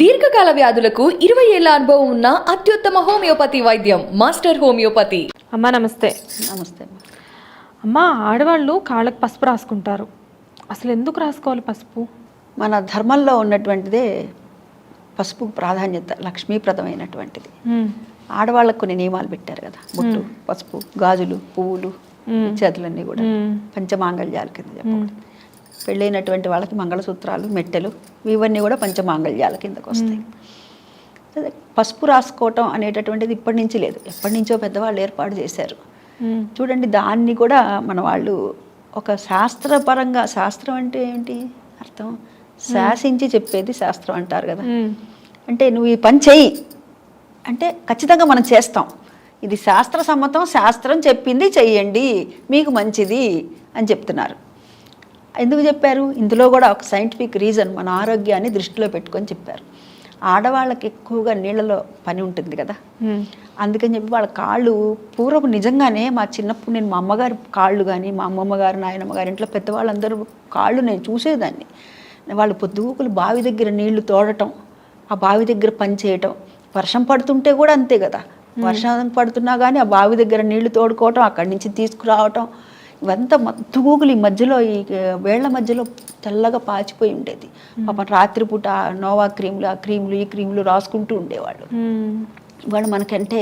దీర్ఘకాల వ్యాధులకు 20 ఏళ్ల అనుభవం ఉన్న అత్యుత్తమ హోమియోపతి వైద్యం మాస్టర్ హోమియోపతి. అమ్మా నమస్తే. నమస్తే అమ్మా, ఆడవాళ్ళు కాళ్ళకి పసుపు రాసుకుంటారు. అసలు ఎందుకు రాసుకోవాలి పసుపు? మన ధర్మంలో ఉన్నటువంటిదే పసుపు ప్రాధాన్యత, లక్ష్మీప్రదమైనటువంటిది. ఆడవాళ్ళకు కొన్ని నియమాలు పెట్టారు కదా, బొట్టు, పసుపు, గాజులు, పువ్వులు ఇత్యాదులన్నీ కూడా పంచమాంగళ్యాల కింద చెప్పండి. పెళ్ళైనటువంటి వాళ్ళకి మంగళసూత్రాలు, మెట్టెలు ఇవన్నీ కూడా పంచమాంగళ్యాల కిందకు వస్తాయి. పసుపు రాసుకోవటం అనేటటువంటిది ఇప్పటి నుంచి లేదు, ఎప్పటి నుంచో పెద్దవాళ్ళు ఏర్పాటు చేశారు. చూడండి, దాన్ని కూడా మన వాళ్ళు ఒక శాస్త్రపరంగా, శాస్త్రం అంటే ఏంటి అర్థం, శాసించి చెప్పేది శాస్త్రం అంటారు కదా. అంటే నువ్వు ఈ పని చెయ్యి అంటే ఖచ్చితంగా మనం చేస్తాం, ఇది శాస్త్ర సమ్మతం, శాస్త్రం చెప్పింది చెయ్యండి, మీకు మంచిది అని చెప్తున్నారు. ఎందుకు చెప్పారు? ఇందులో కూడా ఒక సైంటిఫిక్ రీజన్, మన ఆరోగ్యాన్ని దృష్టిలో పెట్టుకొని చెప్పారు. ఆడవాళ్ళకి ఎక్కువగా నీళ్ళలో పని ఉంటుంది కదా, అందుకని చెప్పి వాళ్ళ కాళ్ళు పూర్వపు నిజంగానే మా చిన్నప్పుడు నేను మా అమ్మగారి కాళ్ళు కానీ, మా అమ్మమ్మ గారు, నాయనమ్మ గారి ఇంట్లో పెద్దవాళ్ళందరూ కాళ్ళు నేను చూసేదాన్ని. వాళ్ళు పొద్దుగూకులు బావి దగ్గర నీళ్లు తోడటం, ఆ బావి దగ్గర పని చేయటం, వర్షం పడుతుంటే కూడా అంతే కదా, వర్షం పడుతున్నా కానీ ఆ బావి దగ్గర నీళ్లు తోడుకోవటం, అక్కడి నుంచి తీసుకురావటం, ఇవంతా మత్తుగూగులు ఈ మధ్యలో, ఈ వేళ్ల మధ్యలో తెల్లగా పాచిపోయి ఉండేది. పాపం రాత్రిపూట నోవా క్రీములు, ఆ క్రీములు, ఈ క్రీములు రాసుకుంటూ ఉండేవాళ్ళు. ఇవాళ మనకంటే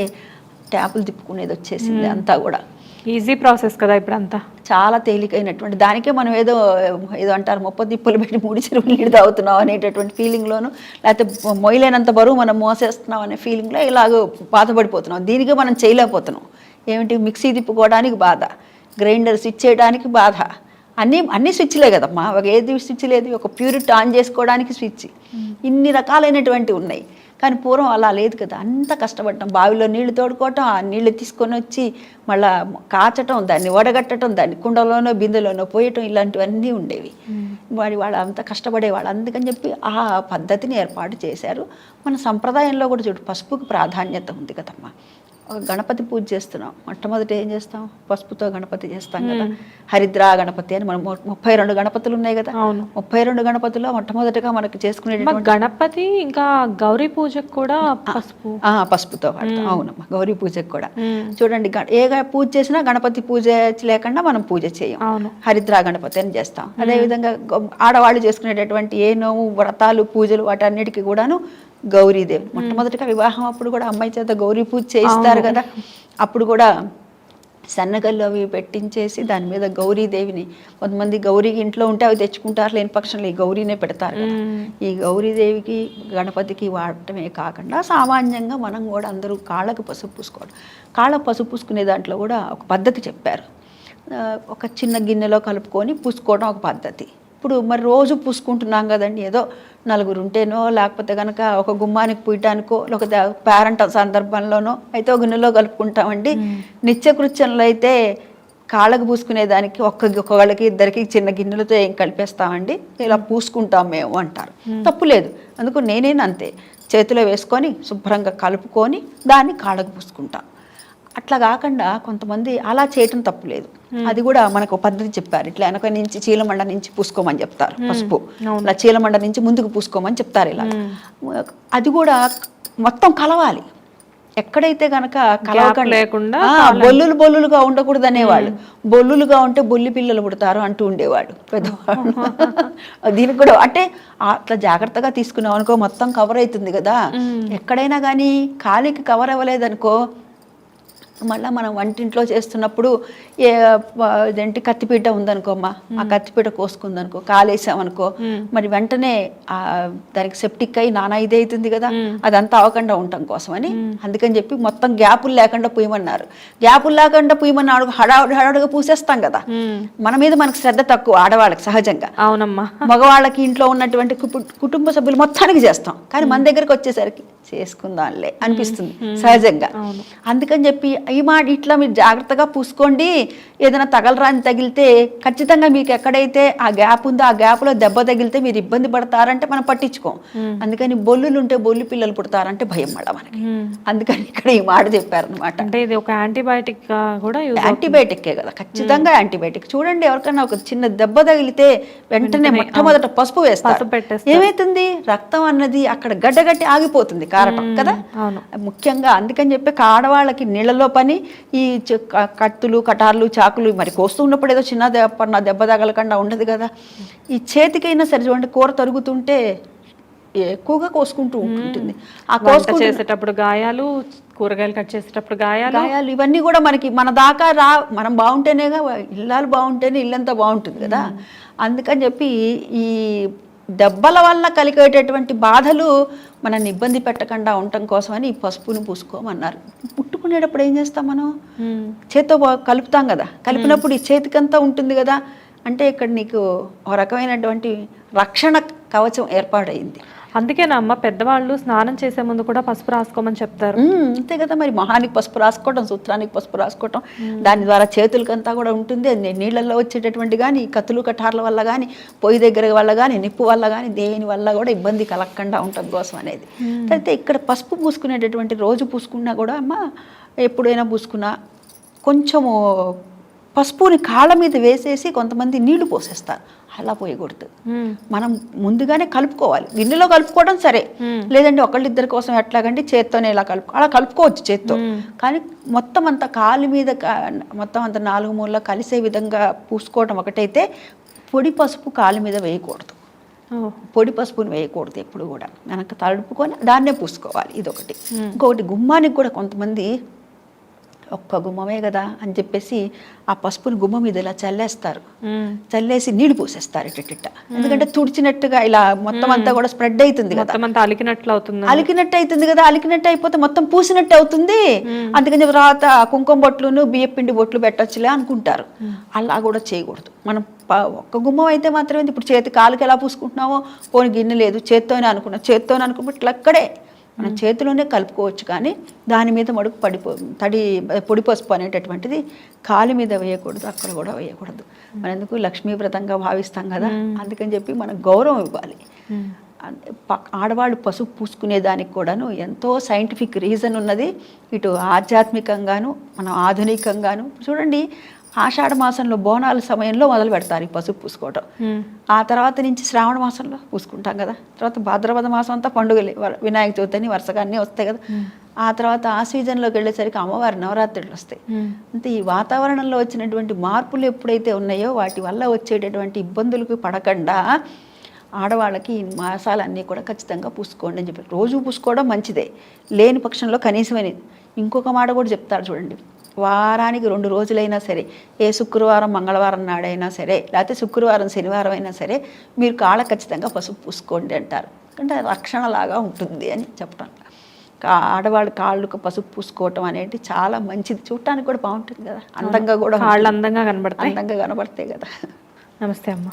ట్యాపులు తిప్పుకునేది వచ్చేసింది, అంతా కూడా ఈజీ ప్రాసెస్ కదా ఇప్పుడు అంతా, చాలా తేలికైనటువంటి దానికే మనం ఏదో అంటారు, 30 తిప్పులు పెట్టి 3 చెరువులు నీళ్ళు తాగుతున్నాం అనేటటువంటి ఫీలింగ్లోను, లేకపోతే మొయ్యలేనంత బరువు మనం మోసేస్తున్నాం అనే ఫీలింగ్లో ఇలాగ బాధపడిపోతున్నాం. దీనికే మనం చేయలేకపోతున్నాం. ఏమిటి, మిక్సీ తిప్పుకోవడానికి బాధ, గ్రైండర్ స్విచ్ చేయడానికి బాధ, అన్ని స్విచ్లే కదమ్మా, ఒక ఏది స్విచ్ లేదు, ఒక ప్యూరిట్ ఆన్ చేసుకోవడానికి స్విచ్, ఇన్ని రకాలైనటువంటివి ఉన్నాయి. కానీ పూర్వం అలా లేదు కదా, అంత కష్టపడటం, బావిలో నీళ్లు తోడుకోవటం, ఆ నీళ్లు తీసుకొని వచ్చి మళ్ళా కాచటం, దాన్ని వడగట్టడం, దాన్ని కుండలోనో బిందెలోనో పోయటం, ఇలాంటివన్నీ ఉండేవి. వాళ్ళు అంత కష్టపడేవాళ్ళు. అందుకని చెప్పి ఆ పద్ధతిని ఏర్పాటు చేశారు. మన సంప్రదాయంలో కూడా చూడు, పసుపుకు ప్రాధాన్యత ఉంది కదమ్మా. గణపతి పూజ చేస్తున్నాం, మొట్టమొదటి ఏం చేస్తాం, పసుపుతో గణపతి చేస్తాం కదా. హరిద్రా గణపతి అని మనం 32 గణపతులు ఉన్నాయి కదా, 32 గణపతిలో మొట్టమొదటిగా మనకి చేసుకునేటటువంటి గణపతి, ఇంకా గౌరీ పూజకు కూడా పసుపుతో వాడతాం. అవునమ్మా, గౌరీ పూజకు కూడా చూడండి, ఏ పూజ చేసినా గణపతి పూజ లేకుండా మనం పూజ చేయం, హరిద్రా గణపతి అని చేస్తాం. అదేవిధంగా ఆడవాళ్ళు చేసుకునేటటువంటి ఏ నోము, వ్రతాలు, పూజలు, వాటన్నిటికీ కూడాను గౌరీదేవి. మొట్టమొదటిగా వివాహం అప్పుడు కూడా అమ్మాయి చేత గౌరీ పూజ చేయిస్తారు కదా, అప్పుడు కూడా సన్నగల్లు అవి పెట్టించేసి దాని మీద గౌరీదేవిని, కొంతమంది గౌరీ ఇంట్లో ఉంటే అవి తెచ్చుకుంటారు, లేని పక్షంలో ఈ గౌరీనే పెడతారు కదా. ఈ గౌరీదేవికి, గణపతికి వాడటమే కాకుండా సామాన్యంగా మనం కూడా అందరూ కాళ్ళకు పసుపు పూసుకోవడం, కాళ్ళకు పసుపు పూసుకునే దాంట్లో కూడా ఒక పద్ధతి చెప్పారు. ఒక చిన్న గిన్నెలో కలుపుకొని పూసుకోవడం ఒక పద్ధతి. ఇప్పుడు మరి రోజు పూసుకుంటున్నాం కదండి, ఏదో నలుగురు ఉంటేనో, లేకపోతే కనుక ఒక గుమ్మానికి పూయటానికో, లేకపోతే పేరెంట్ సందర్భంలోనో అయితే ఒక గిన్నెలో కలుపుకుంటామండి. నిత్యకృత్యంలో అయితే కాళ్ళకు పూసుకునేదానికి ఒక్కొక్కళ్ళకి, ఇద్దరికి చిన్న గిన్నెలతో ఏం కలిపేస్తామండి, ఇలా పూసుకుంటాం మేము అంటారు. తప్పు లేదు, అందుకు నేనేనా అంతే, చేతిలో వేసుకొని శుభ్రంగా కలుపుకొని దాన్ని కాళ్ళకు పూసుకుంటాం. అట్లా కాకుండా కొంతమంది అలా చేయటం తప్పు లేదు, అది కూడా మనకు పద్ధతి చెప్పారు. ఇట్లా వెనక నుంచి చీలమండ నుంచి పూసుకోమని చెప్తారు పసుపు, ఇలా చీలమండ నుంచి ముందుకు పూసుకోమని చెప్తారు. ఇలా అది కూడా మొత్తం కలవాలి. ఎక్కడైతే కనుక కలవకుండా బొల్లులుగా ఉండకూడదు అనేవాళ్ళు. బొల్లులుగా ఉంటే బొల్లి పిల్లలు పుడతారు అంటూ ఉండేవాడు పెద్దవాళ్ళు. దీనికి కూడా అంటే అట్లా జాగ్రత్తగా తీసుకున్నాం అనుకో, మొత్తం కవర్ అవుతుంది కదా. ఎక్కడైనా కానీ కాలికి కవర్ అవ్వలేదనుకో, మళ్ళీ మనం వంటింట్లో చేస్తున్నప్పుడు ఇదేంటి కత్తిపీట ఉందనుకోమ్మా, ఆ కత్తిపీట కోసుకుందనుకో, కాలేసామనుకో, మరి వెంటనే దానికి సెప్టిక్ అయి నానా ఇది అవుతుంది కదా, అదంతా అవ్వకుండా ఉండటం కోసమని అందుకని చెప్పి మొత్తం గ్యాపులు లేకుండా పూయమన్నారు. గ్యాపులు లేకుండా పూయమన్న హడావుడిగా పూసేస్తాం కదా, మన మీద మనకు శ్రద్ధ తక్కువ ఆడవాళ్ళకి సహజంగా. అవునమ్మా, మగవాళ్ళకి ఇంట్లో ఉన్నటువంటి కుటుంబ సభ్యులు మొత్తానికి చేస్తాం, కానీ మన దగ్గరకు వచ్చేసరికి చేసుకుందాంలే అనిపిస్తుంది సహజంగా. అందుకని చెప్పి ఈ మాట ఇట్లా మీరు జాగ్రత్తగా పూసుకోండి, ఏదైనా తగలరాని తగిలితే ఖచ్చితంగా మీకు ఎక్కడైతే ఆ గ్యాప్ ఉందో ఆ గ్యాప్లో దెబ్బ తగిలితే మీరు ఇబ్బంది పడతారంటే మనం పట్టించుకోం. అందుకని బొల్లులు ఉంటే బొల్లు పిల్లలు పుడతారంటే భయం మళ్ళీ మనకి. అందుకని ఇక్కడ ఈ మాట చెప్పారనమాట. అంటే ఇది ఒక యాంటీబయాటిక్ కూడా యాంటీబయాటిక్కే కదా, ఖచ్చితంగా యాంటీబయాటిక్. చూడండి ఎవరికైనా ఒక చిన్న దెబ్బ తగిలితే వెంటనే మొట్టమొదట పసుపు వేస్తారు. ఏమైతుంది, రక్తం అన్నది అక్కడ గడ్డగట్టి ఆగిపోతుంది, కారటం కదా ముఖ్యంగా. అందుకని చెప్పి ఆడవాళ్ళకి నీళ్ళలో పని, ఈ కత్తులు కటార్లు చాకులు మరి కోస్తూ ఉన్నప్పుడు ఏదో చిన్న దెబ్బ తగలకుండా ఉండదు కదా. ఈ చేతికైనా సరే చూడండి, కూర తరుగుతుంటే ఎక్కువగా కోసుకుంటూ ఉంటుంది. ఆ చేసేటప్పుడు గాయాలు, కూరగాయలు కట్ చేసేటప్పుడు గాయాలు ఇవన్నీ కూడా మనకి మన దాకా మనం బాగుంటేనేగా, ఇల్లాలు బాగుంటేనే ఇల్లంతా బాగుంటుంది కదా. అందుకని చెప్పి ఈ దెబ్బల వల్ల కలిగేటటువంటి బాధలు మనల్ని ఇబ్బంది పెట్టకుండా ఉండటం కోసమని ఈ పసుపుని పూసుకోమన్నారు. ముట్టుకునేటప్పుడు ఏం చేస్తాం మనం, చేత్తో కలుపుతాం కదా, కలిపినప్పుడు ఈ చేతికంతా ఉంటుంది కదా. అంటే ఇక్కడ నీకు ఒక రకమైనటువంటి రక్షణ కవచం ఏర్పాటైంది. అందుకేనా అమ్మ పెద్దవాళ్ళు స్నానం చేసే ముందు కూడా పసుపు రాసుకోమని చెప్తారు. అంతే కదా, మరి మొహానికి పసుపు రాసుకోవటం, సూత్రానికి పసుపు రాసుకోవటం, దాని ద్వారా చేతులకంతా కూడా ఉంటుంది. నీళ్ళల్లో వచ్చేటటువంటి కానీ కత్తులు కటార్ల వల్ల కానీ, పొయ్యి దగ్గర వల్ల కానీ, నిప్పు వల్ల కానీ, దేని వల్ల కూడా ఇబ్బంది కలగకుండా ఉండటం కోసం అనేది. అయితే ఇక్కడ పసుపు పూసుకునేటటువంటి రోజు పూసుకున్నా కూడా అమ్మ, ఎప్పుడైనా పూసుకున్నా కొంచెము పసుపుని కాళ్ళ మీద వేసేసి కొంతమంది నీళ్లు పోసేస్తారు. అలా పోయకూడదు, మనం ముందుగానే కలుపుకోవాలి. గిన్నెలో కలుపుకోవడం సరే, లేదంటే ఒకళ్ళిద్దరి కోసం ఎట్లాగంటే చేత్తోనే ఇలా అలా కలుపుకోవచ్చు చేత్తో. కానీ మొత్తం అంతా కాలు మీద మొత్తం అంత 4 మూలలో కలిసే విధంగా పూసుకోవడం ఒకటైతే, పొడి పసుపు కాలు మీద వేయకూడదు. పొడి పసుపుని వేయకూడదు ఎప్పుడు కూడా, మనకు తడుపుకొని దాన్నే పూసుకోవాలి. ఇదొకటి. ఇంకొకటి, గుమ్మానికి కూడా కొంతమంది ఒక్క గుమ్మమే కదా అని చెప్పేసి ఆ పసుపుని గుమ్మ మీద ఇలా చల్లేస్తారు, చల్లేసి నీళ్లు పోసేస్తారు ఇట్ట. ఎందుకంటే తుడిచినట్టుగా ఇలా మొత్తం అంతా కూడా స్ప్రెడ్ అవుతుంది కదా, అలికినట్టు అవుతుంది కదా. అలికినట్టు అయిపోతే మొత్తం పూసినట్టు అవుతుంది. అందుకని తర్వాత కుంకుమ బొట్లును బియ్యపిండి బొట్లు పెట్టచ్చులే అనుకుంటారు. అలా కూడా చేయకూడదు. మనం ఒక్క గుమ్మం అయితే మాత్రమే, ఇప్పుడు చేతి కాలుకి ఎలా పూసుకుంటున్నామో, పోని గిన్నె లేదు చేత్తోనే అనుకున్నప్పుడు ఇట్లా అక్కడే మనం చేతిలోనే కలుపుకోవచ్చు. కానీ దాని మీద మడుగు పొడి పసుపు అనేటటువంటిది కాలు మీద వేయకూడదు, అక్కడ కూడా వేయకూడదు. మనం ఎందుకు లక్ష్మీవ్రతంగా భావిస్తాం కదా, అందుకని చెప్పి మనకు గౌరవం ఇవ్వాలి. ఆడవాళ్ళు పసుపు పూసుకునే దానికి కూడాను ఎంతో సైంటిఫిక్ రీజన్ ఉన్నది. ఇటు ఆధ్యాత్మికంగాను, మనం ఆధునికంగాను. చూడండి, ఆషాఢ మాసంలో బోనాల సమయంలో మొదలు పెడతారు ఈ పసుపు పూసుకోవటం. ఆ తర్వాత నుంచి శ్రావణ మాసంలో పూసుకుంటాం కదా. తర్వాత భాద్రపద మాసం అంతా పండుగలే, వినాయక చవితి అని వరుసగా అన్నీ వస్తాయి కదా. ఆ తర్వాత ఆ సీజన్లోకి వెళ్ళేసరికి అమ్మవారి నవరాత్రులు వస్తాయి. అంటే ఈ వాతావరణంలో వచ్చినటువంటి మార్పులు ఎప్పుడైతే ఉన్నాయో వాటి వల్ల వచ్చేటటువంటి ఇబ్బందులకు పడకుండా ఆడవాళ్ళకి ఈ మాసాలన్నీ కూడా ఖచ్చితంగా పూసుకోండి అని చెప్పి, రోజు పూసుకోవడం మంచిదే. లేని పక్షంలో కనీసమైనది. ఇంకొక మాట కూడా చెప్తారు చూడండి, వారానికి 2 రోజులైనా సరే, ఏ శుక్రవారం మంగళవారం నాడైనా సరే, లేకపోతే శుక్రవారం శనివారం అయినా సరే, మీరు కాళ్ళ ఖచ్చితంగా పసుపు పూసుకోండి అంటారు. అంటే రక్షణలాగా ఉంటుంది అని చెప్పడం. ఆడవాళ్ళు కాళ్ళకు పసుపు పూసుకోవటం అనేది చాలా మంచిది, చూడటానికి కూడా బాగుంటుంది కదా, అందంగా కూడా కాళ్ళు అందంగా కనబడతాయి కదా. నమస్తే అమ్మ.